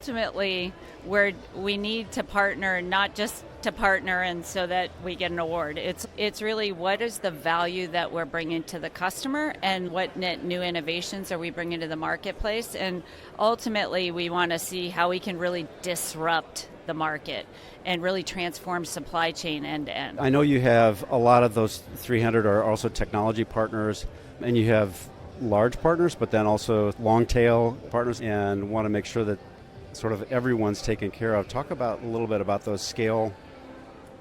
ultimately, we need to partner, not just to partner and so that we get an award. It's really what is the value that we're bringing to the customer and what new innovations are we bringing to the marketplace. And ultimately, we want to see how we can really disrupt the market and really transform supply chain end to end. I know you have a lot of those 300 are also technology partners, and you have large partners, but then also long tail partners, and want to make sure that sort of everyone's taken care of. Talk about a little bit about those scale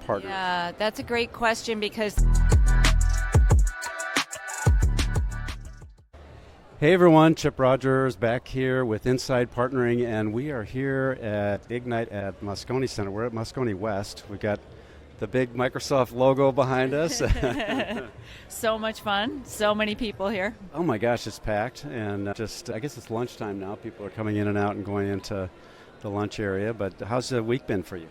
partners. Yeah, that's a great question because... Hey everyone, Chip Rogers back here with Inside Partnering, and we are here at Ignite at Moscone Center. We're at Moscone West. We've got the big Microsoft logo behind us. So much fun. So many people here. Oh my gosh, it's packed. And I guess it's lunchtime now. People are coming in and out and going into the lunch area. But how's the week been for you?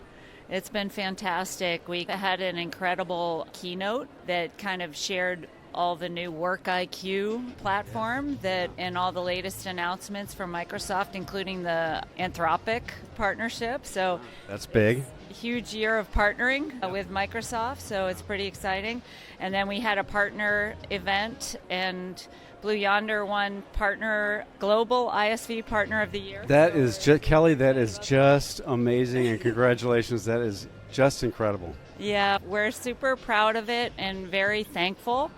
It's been fantastic. We had an incredible keynote that kind of shared all the new Work IQ platform and all the latest announcements from Microsoft, including the Anthropic partnership. So that's big. Huge year of partnering with Microsoft, so it's pretty exciting. And then we had a partner event, and Blue Yonder won Global ISV Partner of the Year. That is Kelley, that is just amazing, and congratulations. That is just incredible. Yeah, we're super proud of it and very thankful.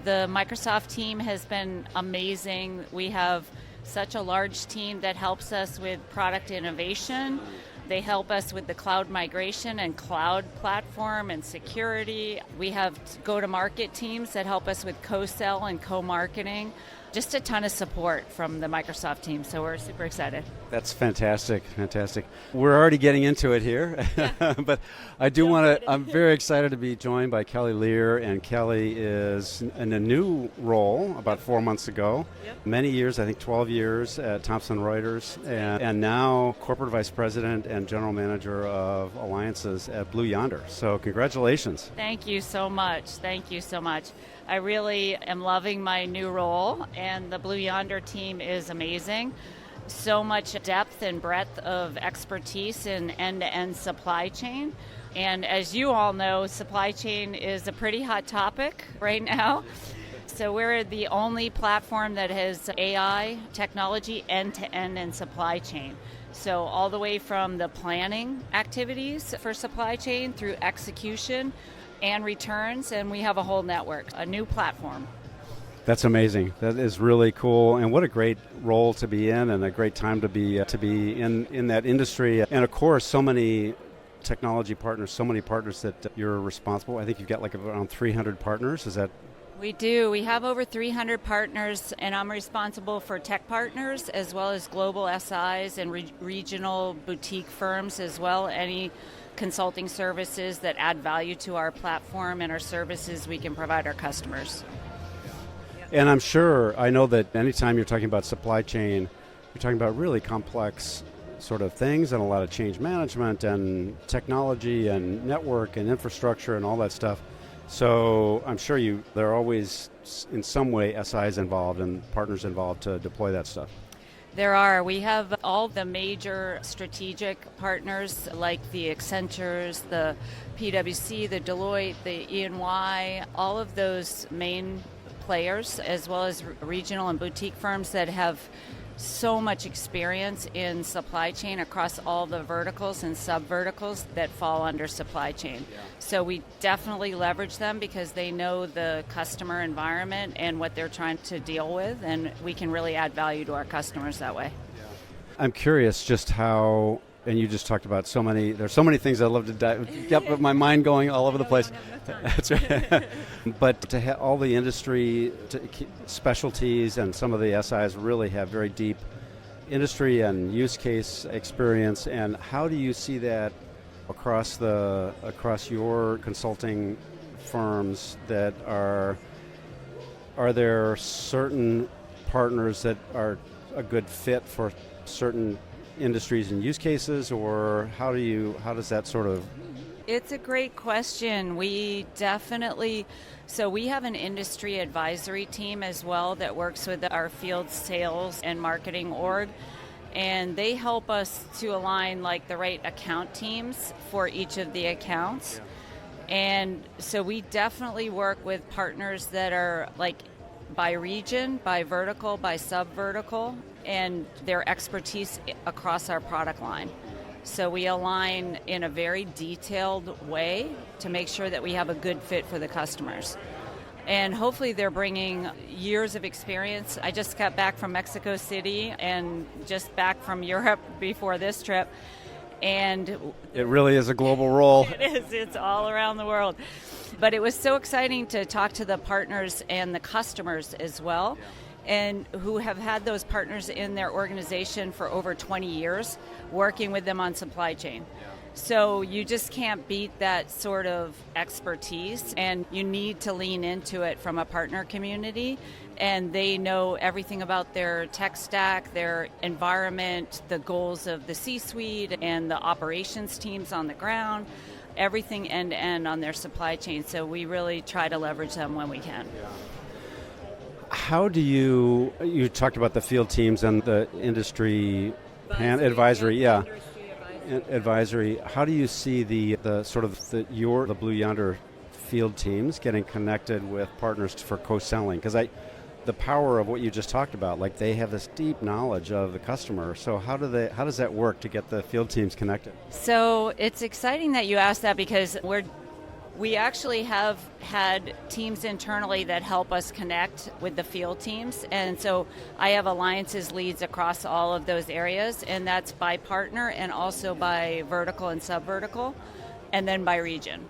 The Microsoft team has been amazing. We have such a large team that helps us with product innovation. They help us with the cloud migration and cloud platform and security. We have go-to-market teams that help us with co-sell and co-marketing. Just a ton of support from the Microsoft team, so we're super excited. That's fantastic, fantastic. We're already getting into it here, yeah. But I do want to, I'm very excited to be joined by Kelley Lear, and Kelley is in a new role about 4 months ago. Yep. Many years, I think 12 years at Thomson Reuters, and now Corporate Vice President and General Manager of Alliances at Blue Yonder. So congratulations. Thank you so much. Thank you so much. I really am loving my new role, and the Blue Yonder team is amazing. So much depth and breadth of expertise in end-to-end supply chain. And as you all know, supply chain is a pretty hot topic right now. So we're the only platform that has AI technology end-to-end in supply chain. So all the way from the planning activities for supply chain through execution and returns, and we have a whole network, a new platform. That's amazing. That is really cool, and what a great role to be in, and a great time to be in that industry. And of course, so many technology partners, so many partners that you're responsible. I think you've got like around 300 partners. Is that? We do. We have over 300 partners, and I'm responsible for tech partners as well as global SIs and regional boutique firms as well. Any consulting services that add value to our platform and our services we can provide our customers. And I'm sure, I know that anytime you're talking about supply chain, you're talking about really complex sort of things and a lot of change management and technology and network and infrastructure and all that stuff. So I'm sure there are always in some way SIs involved and partners involved to deploy that stuff. There are. We have all the major strategic partners like the Accentures, the PwC, the Deloitte, the E&Y, all of those main players, as well as regional and boutique firms that have so much experience in supply chain across all the verticals and sub-verticals that fall under supply chain. Yeah. So we definitely leverage them because they know the customer environment and what they're trying to deal with, and we can really add value to our customers that way. Yeah. I'm curious just how, and you just talked about there's so many things I'd love to get my mind going all over the place. That's right. But to have all the industry specialties and some of the SIs really have very deep industry and use case experience, and how do you see that across your consulting firms? That are there certain partners that are a good fit for certain industries and use cases, or how does that sort of? It's a great question. We have an industry advisory team as well that works with our field sales and marketing org. and they help us to align like the right account teams for each of the accounts. And so we definitely work with partners that are like by region, by vertical, by sub-vertical, and their expertise across our product line. So we align in a very detailed way to make sure that we have a good fit for the customers. And hopefully they're bringing years of experience. I just got back from Mexico City and just back from Europe before this trip. And it really is a global role. It is. It's all around the world. But it was so exciting to talk to the partners and the customers as well, and who have had those partners in their organization for over 20 years, working with them on supply chain. So you just can't beat that sort of expertise, and you need to lean into it from a partner community. And they know everything about their tech stack, their environment, the goals of the C-suite and the operations teams on the ground, everything end-to-end on their supply chain. So we really try to leverage them when we can. How do you talked about the field teams and the industry advisory, advisory. How do you see the Blue Yonder field teams getting connected with partners for co-selling? Because the power of what you just talked about, like they have this deep knowledge of the customer. So how does that work to get the field teams connected? So it's exciting that you asked that, because we actually have had teams internally that help us connect with the field teams. And so I have alliances leads across all of those areas, and that's by partner and also by vertical and sub-vertical, and then by region.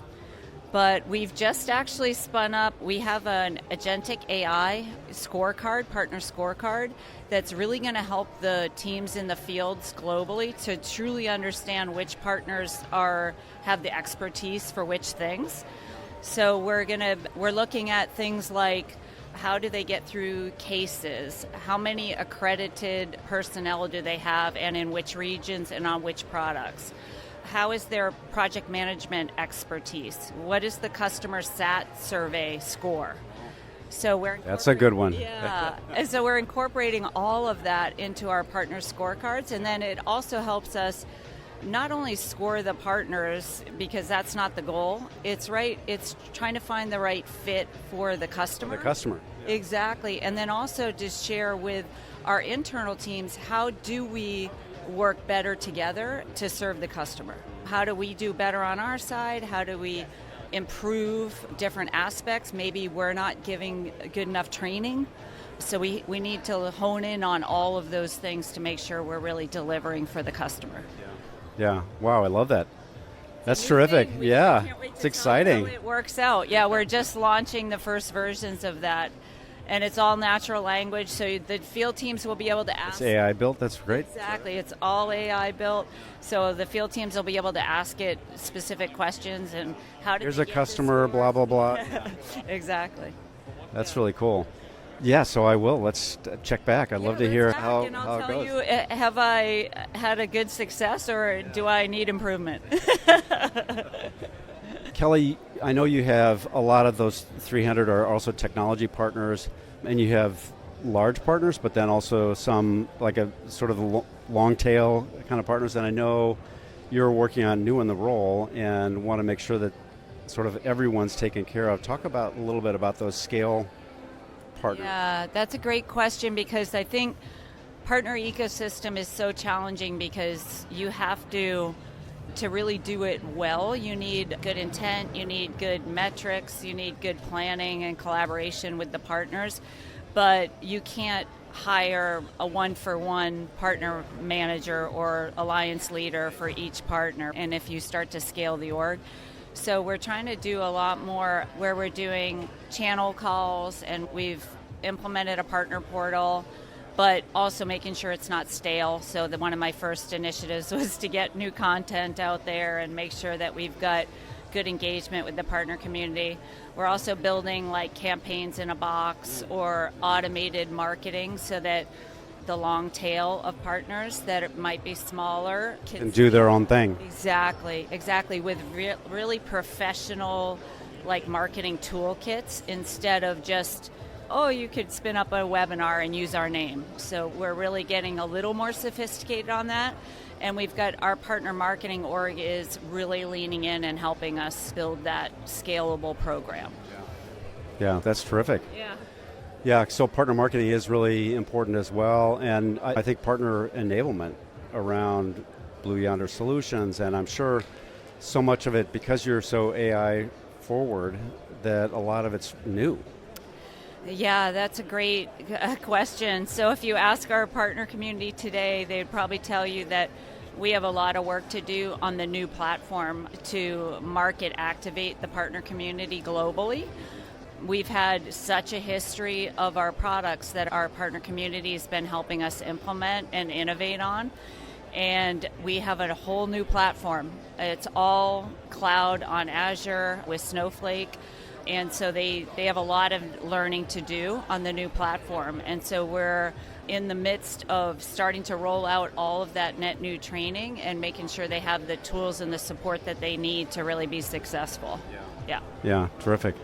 But we've just actually spun up, we have an agentic AI scorecard, partner scorecard, that's really going to help the teams in the fields globally to truly understand which partners have the expertise for which things. So we're looking at things like, how do they get through cases? How many accredited personnel do they have, and in which regions and on which products? How is their project management expertise? What is the customer SAT survey score? So that's a good one. Yeah, and so we're incorporating all of that into our partner scorecards, and then it also helps us not only score the partners, because that's not the goal. It's trying to find the right fit for the customer. For the customer. Yeah. Exactly, and then also to share with our internal teams, how do we work better together to serve the customer? How do we do better on our side? How do we improve different aspects? Maybe we're not giving good enough training. So we need to hone in on all of those things to make sure we're really delivering for the customer. Yeah. Wow, I love that. That's terrific. Yeah. It's exciting. How it works out. Yeah, we're just launching the first versions of that. And it's all natural language, so the field teams will be able to ask. It's AI built, that's great. Exactly, it's all AI built. So the field teams will be able to ask it specific questions and how to. Here's a customer, blah, blah, blah. Exactly. That's really cool. Yeah, so I will. Let's check back. I'd love to hear how it goes. I'll tell you, have I had a good success, or do I need improvement? Kelley, I know you have a lot of those 300 are also technology partners, and you have large partners, but then also some like a sort of long tail kind of partners. And I know you're working on new in the role and want to make sure that sort of everyone's taken care of. Talk about a little bit about those scale partners. Yeah, that's a great question, because I think partner ecosystem is so challenging, because you have to really do it well, you need good intent, you need good metrics, you need good planning and collaboration with the partners, but you can't hire a one-for-one partner manager or alliance leader for each partner, and if you start to scale the org. So we're trying to do a lot more where we're doing channel calls, and we've implemented a partner portal, but also making sure it's not stale. So one of my first initiatives was to get new content out there and make sure that we've got good engagement with the partner community. We're also building like campaigns in a box or automated marketing, so that the long tail of partners that might be smaller can do their own thing. Exactly, with really professional like marketing toolkits, instead of just oh, you could spin up a webinar and use our name. So we're really getting a little more sophisticated on that. And we've got our partner marketing org is really leaning in and helping us build that scalable program. Yeah, that's terrific. Yeah. Yeah, so partner marketing is really important as well, and I think partner enablement around Blue Yonder solutions, and I'm sure so much of it, because you're so AI forward, that a lot of it's new. Yeah, that's a great question. So if you ask our partner community today, they'd probably tell you that we have a lot of work to do on the new platform to market activate the partner community globally. We've had such a history of our products that our partner community has been helping us implement and innovate on. And we have a whole new platform. It's all cloud on Azure with Snowflake. And so they have a lot of learning to do on the new platform. And so we're in the midst of starting to roll out all of that net new training and making sure they have the tools and the support that they need to really be successful. Yeah, terrific.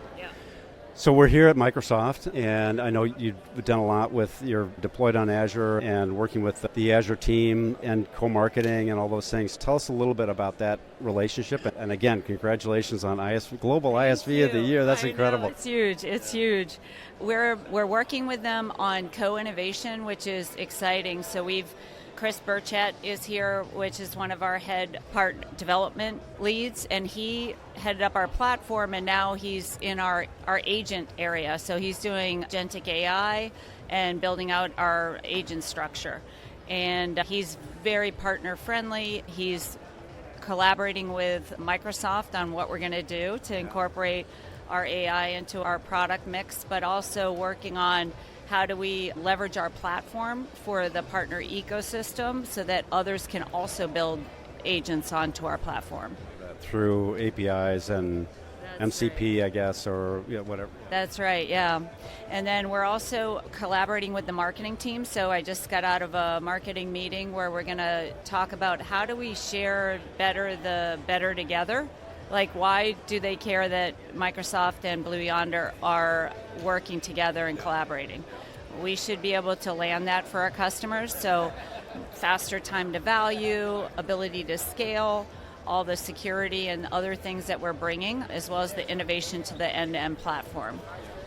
So we're here at Microsoft, and I know you've done a lot with, you're deployed on Azure and working with the Azure team and co-marketing and all those things. Tell us a little bit about that relationship. And again, congratulations on Global ISV of the Year. That's incredible. It's huge. It's huge. We're working with them on co-innovation, which is exciting. So Chris Burchett is here, which is one of our head part development leads, and he headed up our platform, and now he's in our agent area. So he's doing agentic AI and building out our agent structure. And he's very partner friendly. He's collaborating with Microsoft on what we're going to do to incorporate our AI into our product mix, but also working on how do we leverage our platform for the partner ecosystem so that others can also build agents onto our platform. Through APIs and MCP, I guess, or whatever. That's right, yeah. And then we're also collaborating with the marketing team. So I just got out of a marketing meeting where we're going to talk about how do we share the better together. Like, why do they care that Microsoft and Blue Yonder are working together and collaborating? We should be able to land that for our customers. So faster time to value, ability to scale, all the security and other things that we're bringing, as well as the innovation to the end-to-end platform.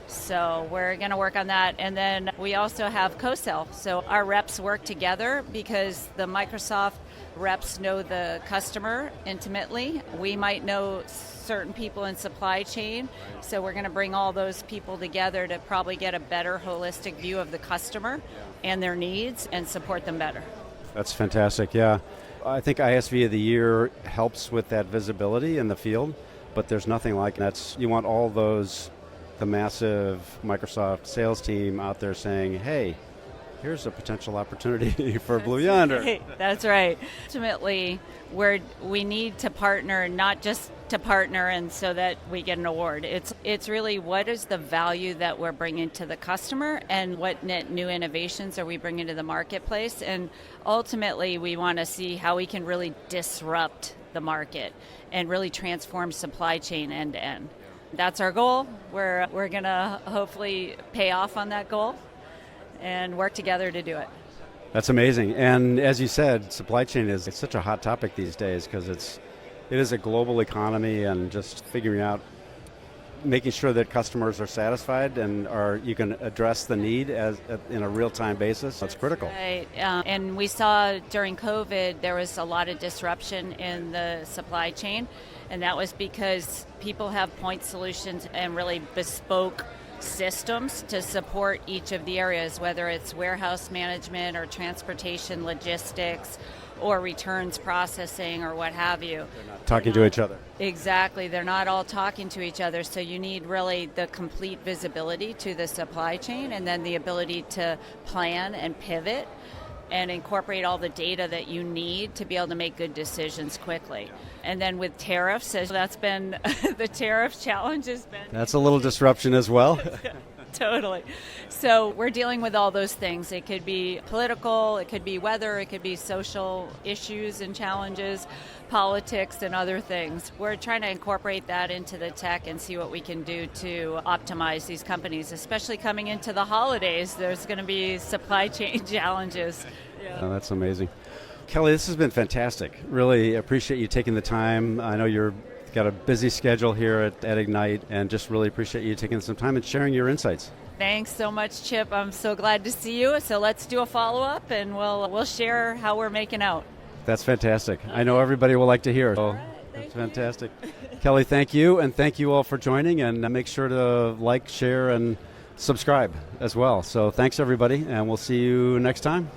So we're going to work on that. And then we also have co-sell. So our reps work together because the Microsoft reps know the customer intimately. We might know certain people in supply chain. So we're going to bring all those people together to probably get a better holistic view of the customer and their needs and support them better. That's fantastic, yeah. I think ISV of the Year helps with that visibility in the field, but there's nothing like that. You want all those, the massive Microsoft sales team out there saying, hey, here's a potential opportunity for Blue Yonder. That's right. Ultimately, we need to partner, not just to partner and so that we get an award. It's really what is the value that we're bringing to the customer and what net new innovations are we bringing to the marketplace. And ultimately, we want to see how we can really disrupt the market and really transform supply chain end to end. That's our goal. We're going to hopefully pay off on that goal and work together to do it. That's amazing. And as you said, supply chain it's such a hot topic these days because it is a global economy, and just figuring out, making sure that customers are satisfied and you can address the need in a real-time basis. That's critical. Right. And we saw during COVID there was a lot of disruption in the supply chain, and that was because people have point solutions and really bespoke systems to support each of the areas, whether it's warehouse management or transportation logistics or returns processing or what have you. They're not talking to each other. Exactly. They're not all talking to each other. So you need really the complete visibility to the supply chain and then the ability to plan and pivot and incorporate all the data that you need to be able to make good decisions quickly. And then with tariffs, that's been the tariff challenge has been. That's a little disruption as well. Totally. So we're dealing with all those things. It could be political, it could be weather, it could be social issues and challenges, politics and other things. We're trying to incorporate that into the tech and see what we can do to optimize these companies, especially coming into the holidays. There's going to be supply chain challenges. Yeah. Oh, that's amazing. Kelley, this has been fantastic. Really appreciate you taking the time. I know you've got a busy schedule here at Ignite, and just really appreciate you taking some time and sharing your insights. Thanks so much, Chip. I'm so glad to see you. So let's do a follow-up, and we'll share how we're making out. That's fantastic. Okay. I know everybody will like to hear. All right, that's fantastic. Kelley, thank you, and thank you all for joining, and make sure to like, share, and subscribe as well. So thanks, everybody, and we'll see you next time.